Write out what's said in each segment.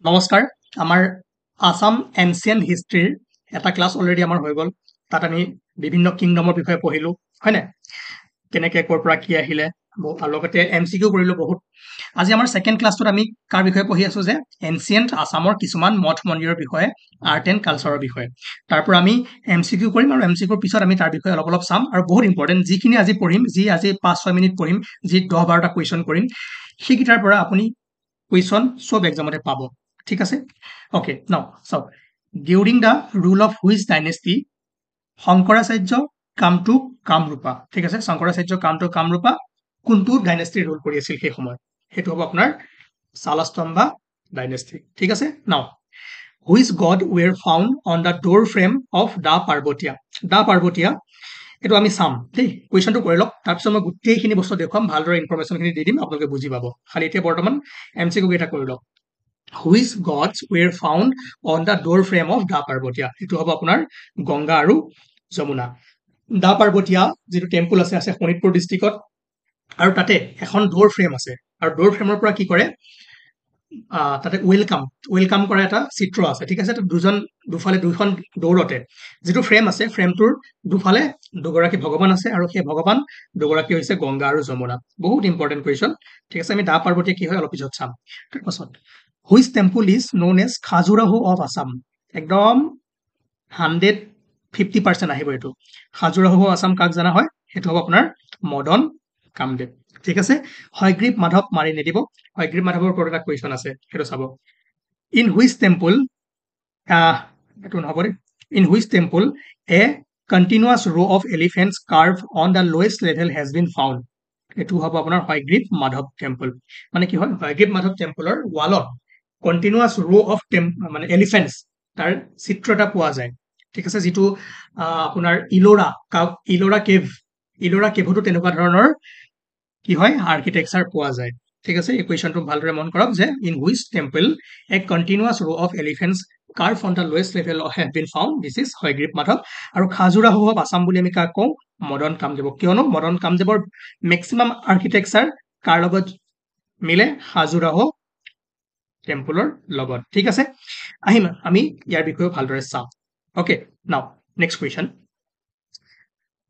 নমস্কাৰ আমাৰ আসাম এনচিয়েন্ট হিষ্ট্ৰীৰ এটা ক্লাছ অলৰেডি আমাৰ হৈ গ'ল তাত আমি বিভিন্ন কিংডমৰ বিষয়ে পঢ়িলো হয় নাই কেনেকৈ ক'ৰ পৰা কি আহিলে আৰু লগতে এমচিকিউ কৰিলো বহুত আজি আমাৰ সেকেন্ড ক্লাছটোত আমি কাৰ বিষয়ে পঢ়ি আছো যে এনচিয়েন্ট আসামৰ কিছুমান মঠ মন্দিৰৰ বিষয়ে আৰ্ট এণ্ড কালচাৰৰ বিষয়ে তাৰ পৰা আমি এমচিকিউ কৰিম আৰু এমচিকিউৰ পিছত আমি তাৰ বিষয়ে অলপ অলপ চাম আৰু বহুত ইম্পৰ্টেণ্ট যিখিনি আজি পঢ়িম যি আজি 5-6 মিনিট পঢ়িম যি 10-12টা কুৱেশ্যন কৰিম সেইকেইটাৰ পৰা আপুনি কুৱেশ্যন সব এক্সামতে পাব ঠিক আছে ওকে নাও চাওক during the rule of which dynasty Shankaracharya come to Kamrupa ঠিক আছে শংকৰাচাৰ্য কাম টু কামৰূপা কোনটো ডাইনেষ্টি ৰুল কৰি আছিল সেই সময়ত সেইটো হ'ব আপোনাৰ শালস্তম্ভা ডাইনেষ্টি ঠিক আছে now which god were found on the door frame of the Parbatiya এইটো আমি চাম দেই কুৱেশ্যনটো কৰি লওক তাৰপিছত মই গোটেইখিনি বস্তু দেখুৱাম ভালদৰে ইনফৰমেশ্যনখিনি দি দিম আপোনালোকে বুজি পাব খালি এতিয়া বৰ্তমান এমচিকিউ কেইটা কৰি লওক which gods were found on the door frame of the Parbatiya এইটো হ'ব আপোনাৰ গংগা আৰু যমুনা দা পাৰ্বতীয়া যিটো টেম্পল আছে শোণিতপুৰ ডিষ্ট্ৰিক্টত আৰু তাতে এখন ডোৰ ফ্ৰেম আছে আৰু ডোৰ ফ্ৰেমৰ পৰা কি কৰে তাতে ৱেলকাম কৰা এটা চিত্ৰ আছে ঠিক আছে দুফালে দুইখন দৌৰতে যিটো ফ্ৰেম আছে ফ্ৰেমটোৰ দুফালে দুগৰাকী ভগৱান আছে আৰু সেই ভগৱান দুগৰাকী হৈছে গংগা আৰু যমুনা বহুত ইম্পৰ্টেণ্ট কুৱেশ্যন ঠিক আছে আমি দা পাৰ্বতী কি হয় অলপ পিছত চাম তাৰপাছত which temple is known as Khajuraho of Assam একদম 150% আহিব এইটো খাজুৰাহো আছাম কাক জানা হয় সেইটো হ'ব আপোনাৰ মদন কামদেৱ ঠিক আছে হয়গ্ৰীৱ মাধৱ মাৰি নিদিব হয়গ্ৰীৱ মাধৱৰ ওপৰত এটা কুৱেশ্যন আছে সেইটো চাব ইন হুইচ টেম্পল এইটো নহ'ব দেই in which temple a continuous row' of elephants carved on the lowest level has been found এইটো হ'ব আপোনাৰ হয়গ্ৰীৱ মাধৱ টেম্পল মানে কি হয় হয়গ্ৰীৱ মাধৱ টেম্পলৰ ৱালত কণ্টিনিউৱাছ ৰ' অফ মানে এলিফেণ্টছ তাৰ চিত্ৰ এটা পোৱা যায় ঠিক আছে যিটো আপোনাৰ ইলোৰা কেভতো তেনেকুৱা ধৰণৰ কি হয় আৰ্কিটেকচাৰ পোৱা যায় ঠিক আছে এই কুৱেশ্যনটো ভালদৰে মন কৰক যে in which temple a continuous row' of elephants carved on the lowest level have been found this is Hayagriva Madhava আৰু খাজুৰাহো অফ আছাম বুলি আমি কাক কওঁ মদন কামদেৱক কিয়নো মদন কামদেৱৰ মেক্সিমাম আৰ্কিটেকচাৰ কাৰ লগত মিলে খাজুৰাহো টেম্পলৰ লগত ঠিক আছে আহিম আমি ইয়াৰ বিষয়ে ভালদৰে চাম okay now next question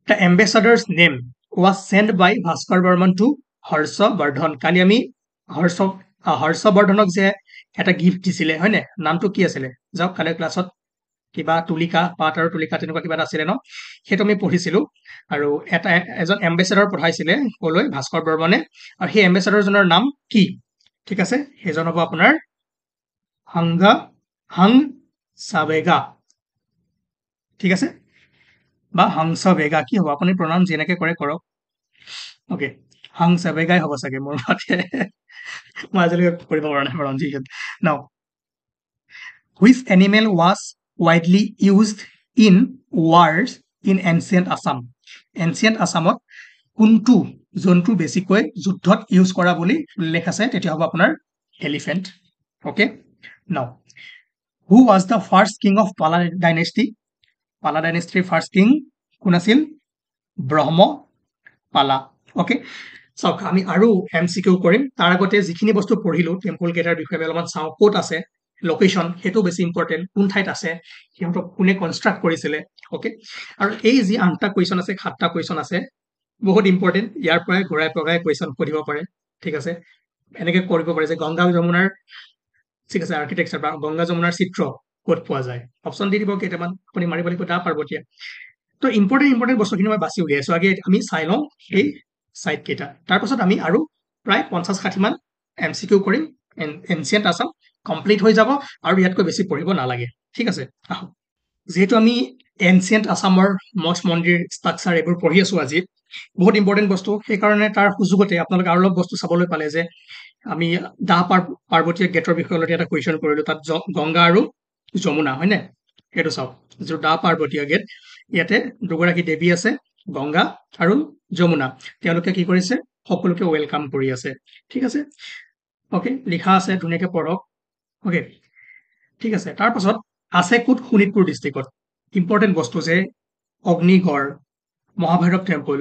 the ambassador's name was sent by Bhaskar Barman to Harshavardhana কালি আমি হৰ্ষবৰ্ধনক যে এটা গিফ্ট দিছিলে হয় নে নামটো কি আছিলে যাওক কালি ক্লাছত কিবা তুলিকা পাত আৰু তুলিকা তেনেকুৱা কিবা এটা আছিলে ন সেইটো আমি পঢ়িছিলো আৰু এজন এম্বেচাডাৰ পঠাইছিলে কলৈ ভাস্কৰ বৰ্মনে আৰু সেই এম্বেচাডাৰজনৰ নাম কি ঠিক আছে সেইজন হ'ব আপোনাৰ হাং সাবেগা ঠিক আছে বা হংস বেগা কি হ'ব আপুনি প্ৰনাউন্স যেনেকৈ কৰে কৰক ওকে হংস বেগাই হ'ব চাগে মোৰ মতে মই আজিলৈকে কৰিব পৰা নাই pronunciation now which animal was widely used in wars in ancient আছামত কোনটো জন্তু বেছিকৈ যুদ্ধত ইউজ কৰা বুলি উল্লেখ আছে তেতিয়া হ'ব আপোনাৰ এলিফেণ্ট ওকে নাও who was the first king of পালা ডাইনেষ্টিৰ ফাৰ্ষ্ট কিং কোন আছিল ব্ৰহ্মপালা ওকে চাওক আমি আৰু এমচিকিউ কৰিম তাৰ আগতে যিখিনি বস্তু পঢ়িলো টেম্পল কেইটাৰ বিষয়ে আমি অলপমান চাওঁ ক'ত আছে লোকেশ্যন সেইটো বেছি ইম্পৰ্টেণ্ট কোন ঠাইত আছে সিহঁতক কোনে কনষ্ট্ৰাক্ট কৰিছিলে ওকে আৰু এই যি 8টা কুৱেশ্যন আছে 7টা কুৱেশ্যন আছে বহুত ইম্পৰ্টেণ্ট ইয়াৰ পৰাই ঘূৰাই পকাই কুৱেশ্যন সুধিব পাৰে ঠিক আছে এনেকে কৰিব পাৰে যে গংগা যমুনাৰ ঠিক আছে আৰ্কিটেকচাৰ বা গংগা যমুনাৰ চিত্ৰ ক'ত পোৱা যায় অপশ্যন দি দিব কেইটামান আপুনি মাৰিব লাগিব দা পাৰ্বতীয়া তো ইম্পৰ্টেণ্ট বস্তুখিনি মই বাছি উলিয়াইছো আগে আমি চাই লওঁ এই চাইট কেইটা তাৰপাছত আমি আৰু প্ৰায় 50-60 মান এমচিকিউ কৰিম এনচিয়েণ্ট আছাম কমপ্লিট হৈ যাব আৰু ইয়াতকৈ বেছি পঢ়িব নালাগে ঠিক আছে আহক যিহেতু আমি এনচিয়েণ্ট আছামৰ মঠ মন্দিৰ ষ্ট্ৰাকচাৰ এইবোৰ পঢ়ি আছো আজি বহুত ইম্পৰ্টেণ্ট বস্তু সেইকাৰণে তাৰ সুযোগতে আপোনালোকে আৰু অলপ বস্তু চাবলৈ পালে যে আমি দা পাৰ্বতীয় গেটৰ বিষয়ে অলপ এটা কুৱেশ্যন কৰিলো তাত গংগা আৰু যমুনা হয়নে এইটো চাওক যিটো দা পাৰ্বতীয় গেট ইয়াতে দুগৰাকী দেৱী আছে গংগা আৰু যমুনা তেওঁলোকে কি কৰিছে সকলোকে ৱেলকাম কৰি আছে ঠিক আছে ওকে লিখা আছে ধুনীয়াকৈ পঢ়ক ওকে ঠিক আছে তাৰপাছত আছে ক'ত শোণিতপুৰ ডিষ্ট্ৰিক্টত ইম্পৰ্টেণ্ট বস্তু যে অগ্নিগড় মহাভৈৰৱ টেম্পল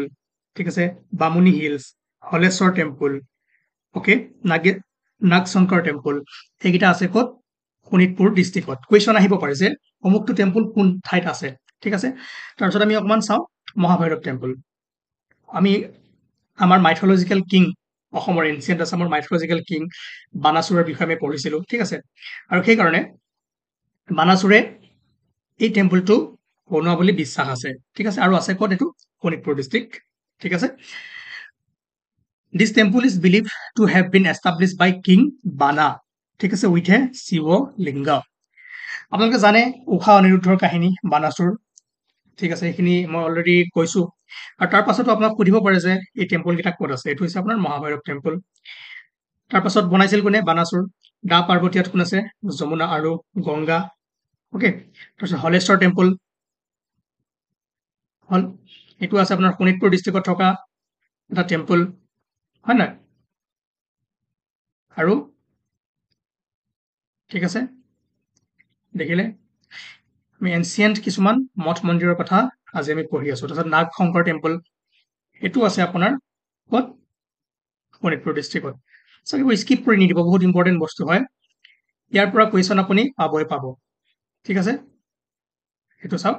ঠিক আছে Bamuni hills Haleswar temple okay Nagshankar temple এইকেইটা আছে ক'ত শোণিতপুৰ ডিষ্ট্ৰিক্টত কুৱেশ্যন আহিব পাৰে যে অমুকটো টেম্পল কোন ঠাইত আছে ঠিক আছে তাৰপিছত আমি অকমান চাওঁ মহাভৈৰৱ টেম্পল আমি আমাৰ মাইথলজিকেল কিং অসমৰ এনচিয়েণ্ট আছামৰ মাইথলজিকেল কিং বানাসুৰৰ বিষয়ে আমি পঢ়িছিলোঁ ঠিক আছে আৰু সেইকাৰণে বানাসুৰে এই টেম্পলটো বনোৱা বুলি বিশ্বাস আছে ঠিক আছে আৰু আছে ক'ত এইটো শোণিতপুৰ ডিষ্ট্ৰিক্ট ঠিক আছে This temple is believed to have been established by King Bana ঠিক আছে উইথ এ শিৱ লিংগ আপোনালোকে জানে উষা অনিৰুদ্ধৰ কাহিনী বানাসুৰ ঠিক আছে এইখিনি মই অলৰেডি কৈছো আৰু তাৰ পাছতো আপোনাক সুধিব পাৰে যে এই টেম্পল কেইটা ক'ত আছে এইটো হৈছে আপোনাৰ মহাভৈৰৱ টেম্পল তাৰ পাছত বনাইছিল কোনে বানাসুৰ দা পাৰ্বতীয়াত কোন আছে যমুনা আৰু গংগা ওকে তাৰপিছত হলেশ্বৰ টেম্পল হল এইটো আছে আপোনাৰ শোণিতপুৰ ডিষ্ট্ৰিক্টত থকা এটা টেম্পল হয় না আৰু ঠিক আছে দেখিলে আমি এনচিয়েন্ট কিছুমান মঠ মন্দিৰৰ কথা আজি আমি পঢ়ি আছো তাৰপিছত নাগ শংকৰ টেম্পল এইটো আছে আপোনাৰ ক'ত শোণিতপুৰ ডিষ্ট্ৰিক্টত সো এইবোৰ স্কিপ কৰি নিদিব বহুত ইম্পৰ্টেণ্ট বস্তু হয় ইয়াৰ পৰা কুৱেশ্যন আপুনি পাবই পাব ঠিক আছে এইটো চাওক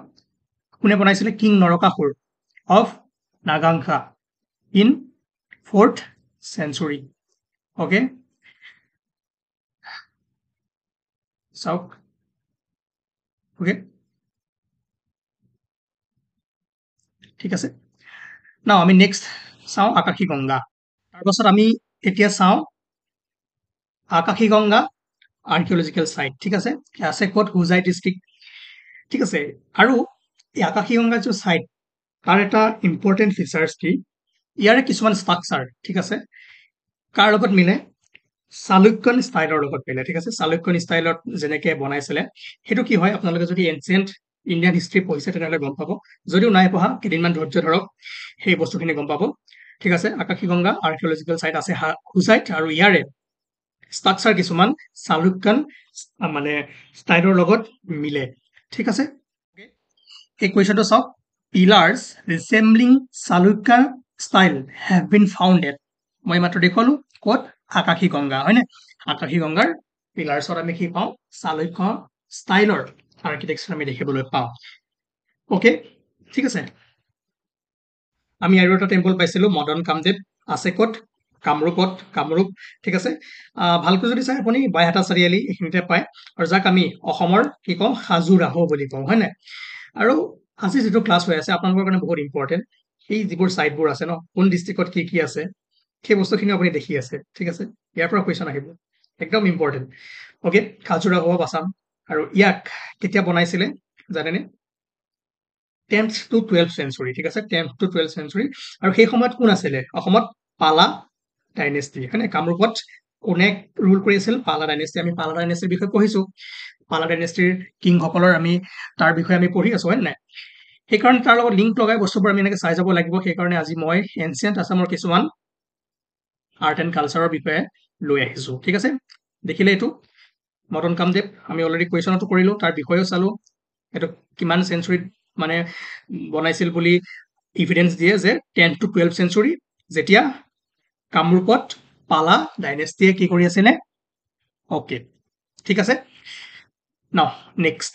কোনে বনাইছিলে king Narakasura of Nagakha in 4th century okay চাওক ওকে ঠিক আছে নাও আমি নেক্সট চাওঁ আকাশী গংগা তাৰপাছত আমি এতিয়া চাওঁ আকাশী গংগা আৰ্কিঅলজিকেল সাইট ঠিক আছে আছে ক'ত হুজাই ডিষ্ট্ৰিক্ট ঠিক আছে আৰু এই আকাশী গংগা যে সাইট তাৰ এটা ইম্পৰ্টেণ্ট ফিচাৰ্ছ কি ইয়াৰে কিছুমান ষ্ট্ৰাকচাৰ ঠিক আছে কাৰ লগত মিলে চালুক্যন ষ্টাইলৰ লগত মিলে ঠিক আছে চালুক্যন ষ্টাইলত যেনেকে বনাইছিলে সেইটো কি হয় আপোনালোকে যদি এনচিয়েন্ট ইণ্ডিয়ান হিষ্ট্ৰী পঢ়িছে তেনেহ'লে গম পাব যদিও নাই পঢ়া কেইদিনমান ধৈৰ্য ধৰক সেই বস্তুখিনি গম পাব ঠিক আছে আকাশী গংগা আৰ্কিঅলজিকেল সাইট আছে হুজাইত আৰু ইয়াৰে ষ্ট্ৰাকচাৰ কিছুমান চালুক্যন মানে ষ্টাইলৰ লগত মিলে ঠিক আছে এই কুৱেশ্যনটো চাওক pillars resembling Chalukya style have been founded মই মাত্ৰ দেখুৱালো ক'ত আকাশী গংগা হয়নে আকাশী গংগাৰ পিলাৰ্ছত আমি কি পাওঁ চালুক্য ষ্টাইলৰ আৰ্কিটেক্সাৰ আমি দেখিবলৈ পাওঁ ওকে ঠিক আছে আমি আৰু এটা টেম্পল পাইছিলো মদন কামদেৱ আছে ক'ত কামৰূপ ঠিক আছে ভালকৈ যদি চাই আপুনি বাইহাটা চাৰিআলি এইখিনিতে পায় আৰু যাক আমি অসমৰ কি কওঁ খাজুৰাহ বুলি কওঁ হয় নাই আৰু আজি যেটো ক্লাছ হৈ আছে আপোনালোকৰ কাৰণে বহুত ইম্পৰ্টেণ্ট এই যিবোৰ সাইটবোৰ আছে ন কোন ডিষ্ট্ৰিক্টত কি আছে সেই বস্তুখিনি আপুনি দেখি আছে ঠিক আছে ইয়াৰ পৰা কুৱেশ্যন আহিব একদম important okay Khajuraho of Assam আৰু ইয়াক কেতিয়া বনাইছিলে জানেনে 10th to 12th century ঠিক আছে 10th to 12th century আৰু সেই সময়ত কোন আছিলে অসমত পালা ডাইনেষ্টি হয়নে কামৰূপত কোনে ৰুল কৰি আছিল পালা ডাইনেষ্টি আমি পালা ডাইনেষ্টিৰ বিষয়ে পঢ়িছো পালা ডাইনেষ্টিৰ কিংসকলৰ আমি তাৰ বিষয়ে আমি পঢ়ি আছো হয় নাই সেইকাৰণে তাৰ লগত লিংক লগাই বস্তুবোৰ আমি এনেকৈ চাই যাব লাগিব সেইকাৰণে আজি মই এনচিয়েন্ট আছামৰ কিছুমান আৰ্ট এণ্ড কালচাৰৰ বিষয়ে লৈ আহিছো ঠিক আছে দেখিলে এইটো মদন কামদেৱ আমি অলৰেডি কুৱেশ্যনতো কৰিলো তাৰ বিষয়েও চালো এইটো কিমান চেঞ্চুৰীত মানে বনাইছিল বুলি এভিডেন্স দিয়ে যে 10th to 12th century যেতিয়া কামৰূপত পালা ডাইনেষ্টিয়ে কি কৰি আছিলে ওকে ঠিক আছে নাও নেক্সট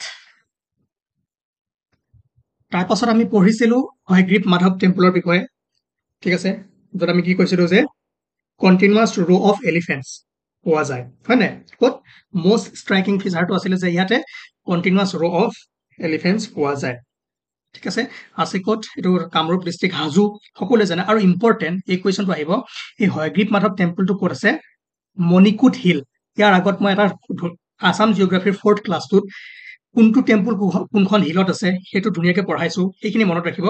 তাৰপাছত আমি পঢ়িছিলো হয়গ্ৰীৱ মাধৱ টেম্পলৰ বিষয়ে ঠিক আছে য'ত আমি কি কৈছিলো যে কণ্টিনিউৱাছ ৰ অফ এলিফেণ্টছ পোৱা যায় হয় নাই ক'ত মষ্ট ষ্ট্ৰাইকিং ফিচাৰটো আছিলে যে ইয়াতে কণ্টিনিউৱাছ ৰ অফ এলিফেণ্টছ পোৱা যায় ঠিক আছে আছে ক'ত এইটো কামৰূপ ডিষ্ট্ৰিক্ট হাজো সকলোৱে জানে আৰু ইম্পৰ্টেণ্ট এই কুৱেশ্যনটো আহিব এই হয়গ্ৰীৱ মাধৱ টেম্পলটো ক'ত আছে মণিকুট হিল ইয়াৰ আগত মই এটা আছাম জিঅ'গ্ৰাফিৰ 4th ক্লাছটোত কোনটো টেম্পল কোনখন হিলত আছে সেইটো ধুনীয়াকৈ পঢ়াইছো সেইখিনি মনত ৰাখিব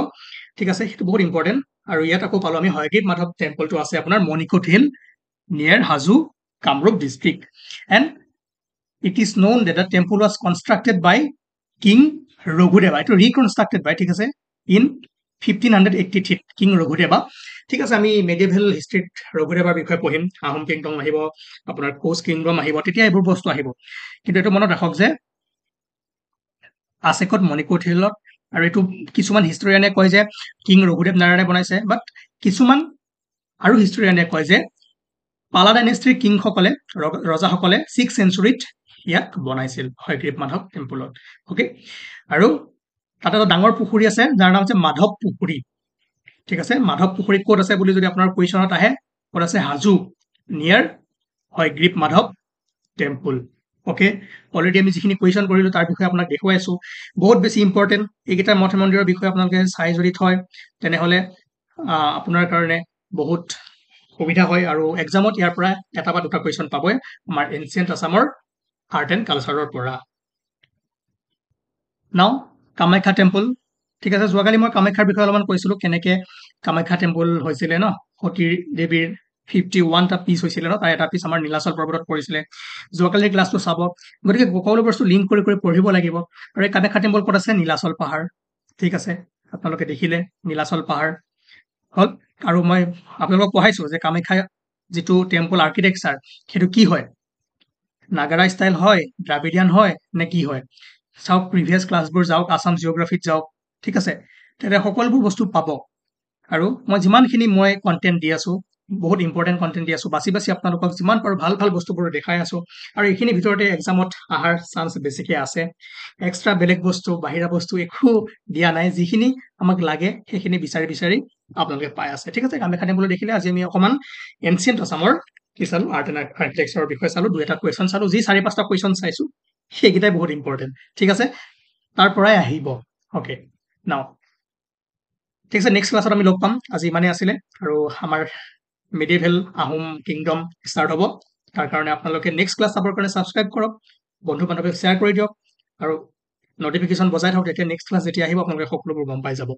ঠিক আছে সেইটো বহুত ইম্পৰ্টেণ্ট আৰু ইয়াত আকৌ পালো আমি হয়গ্ৰীৱ মাধৱ টেম্পলটো আছে আপোনাৰ মণিকুট হিল নিয়াৰ Hajo Kamrup district and it is known that the temple was constructed by King ৰঘুদেৱা এইটো ৰিকনষ্ট্ৰাক্টেড বাই ঠিক আছে ইন 1583 কিং ৰঘুদেৱা ঠিক আছে আমি মেডিভেল হিষ্ট্ৰীত ৰঘুদেৱাৰ বিষয়ে পঢ়িম আহোম কিংডম আহিব আপোনাৰ কোচ কিংডম আহিব তেতিয়া এইবোৰ বস্তু আহিব কিন্তু এইটো মনত ৰাখক যে আছে ক'ত মণিকুট হিলত আৰু এইটো কিছুমান হিষ্টৰিয়ানে কয় যে কিং ৰঘুদেৱ নাৰায়ণে বনাইছে বাট কিছুমান আৰু হিষ্টৰিয়ানে কয় যে পালা ডাইনেষ্টিৰ কিংসকলে ৰজাসকলে 6th centuryত ইয়াক বনাইছিল হয়গ্ৰীৱ মাধৱ টেম্পলত অ'কে আৰু তাতে এটা ডাঙৰ পুখুৰী আছে যাৰ নাম হৈছে মাধৱ পুখুৰী ঠিক আছে মাধৱ পুখুৰী ক'ত আছে বুলি যদি আপোনাৰ কুৱেশ্যনত আহে ক'ত আছে হাজো নিয়াৰ Hayagriva Madhav temple okay already আমি যিখিনি কুৱেশ্যন কৰিলোঁ তাৰ বিষয়ে আপোনাক দেখুৱাইছোঁ বহুত বেছি ইম্পৰ্টেণ্ট এইকেইটা মঠ মন্দিৰৰ বিষয়ে আপোনালোকে চাই যদি থয় তেনেহ'লে আপোনাৰ কাৰণে বহুত সুবিধা হয় আৰু এক্সামত ইয়াৰ পৰা এটা বা দুটা কুৱেশ্যন পাবই আমাৰ এনচিয়েণ্ট আছামৰ আৰ্ট এণ্ড কালচাৰৰ পৰা নাও কামাখ্যা টেম্পল ঠিক আছে যোৱাকালি মই কামাখ্যাৰ বিষয়ে অলপমান কৈছিলোঁ কেনেকৈ কামাখ্যা টেম্পল হৈছিলে ন সতী দেৱীৰ 51টা পিচ হৈছিলে ন তাৰ এটা পিচ আমাৰ নীলাচল পৰ্বতত পৰিছিলে যোৱাকালিৰ ক্লাছটো চাব গতিকে সকলো বস্তু লিংক কৰি কৰি পঢ়িব লাগিব আৰু এই কামাখ্যা টেম্পল ক'ত আছে নীলাচল পাহাৰ ঠিক আছে আপোনালোকে দেখিলে নীলাচল পাহাৰ হ'ল আৰু মই আপোনালোকক পঢ়াইছোঁ যে কামাখ্যা যিটো টেম্পল আৰ্কিটেকচাৰ সেইটো কি হয় নাগাৰা ষ্টাইল হয় দ্ৰাবিডিয়ান হয় নে কি হয় চাওক প্ৰিভিয়াছ ক্লাছবোৰ যাওক আছাম জিঅ'গ্ৰাফিত যাওক ঠিক আছে তেতিয়া সকলোবোৰ বস্তু পাব আৰু মই যিমানখিনি মই কণ্টেণ্ট দি আছোঁ বহুত ইম্পৰ্টেণ্ট কণ্টেণ্ট দি আছোঁ বাছি বাছি আপোনালোকক যিমান পাৰোঁ ভাল ভাল বস্তুবোৰ দেখাই আছোঁ আৰু এইখিনি ভিতৰতে এক্সামত অহাৰ চান্স বেছিকৈ আছে এক্সট্ৰা বেলেগ বস্তু বাহিৰা বস্তু একো দিয়া নাই যিখিনি আমাক লাগে সেইখিনি বিচাৰি বিচাৰি আপোনালোকে পাই আছে ঠিক আছে কামাখ্যা টেম্পল দেখিলে আজি আমি অকণমান এনচিয়েণ্ট আছামৰ কি চালোঁ আৰ্ট এণ্ড আৰ্কিটেকচাৰৰ বিষয়ে চালোঁ দুই এটা কুৱেশ্যন চালোঁ যি 4-5টা কুৱেশ্যন চাইছোঁ সেইকেইটাই বহুত ইম্পৰ্টেণ্ট ঠিক আছে তাৰ পৰাই আহিব অ'কে নাও ঠিক আছে নেক্সট ক্লাছত আমি লগ পাম আজি ইমানেই আছিলে আৰু আমাৰ মেডিভেল আহোম কিংডম ষ্টাৰ্ট হ'ব তাৰ কাৰণে আপোনালোকে নেক্সট ক্লাছ চাবৰ কাৰণে ছাবস্ক্ৰাইব কৰক বন্ধু বান্ধৱীক শ্বেয়াৰ কৰি দিয়ক আৰু নটিফিকেশ্যন বজাই থাকক তেতিয়া নেক্সট ক্লাছ যেতিয়া আহিব আপোনালোকে সকলোবোৰ গম পাই যাব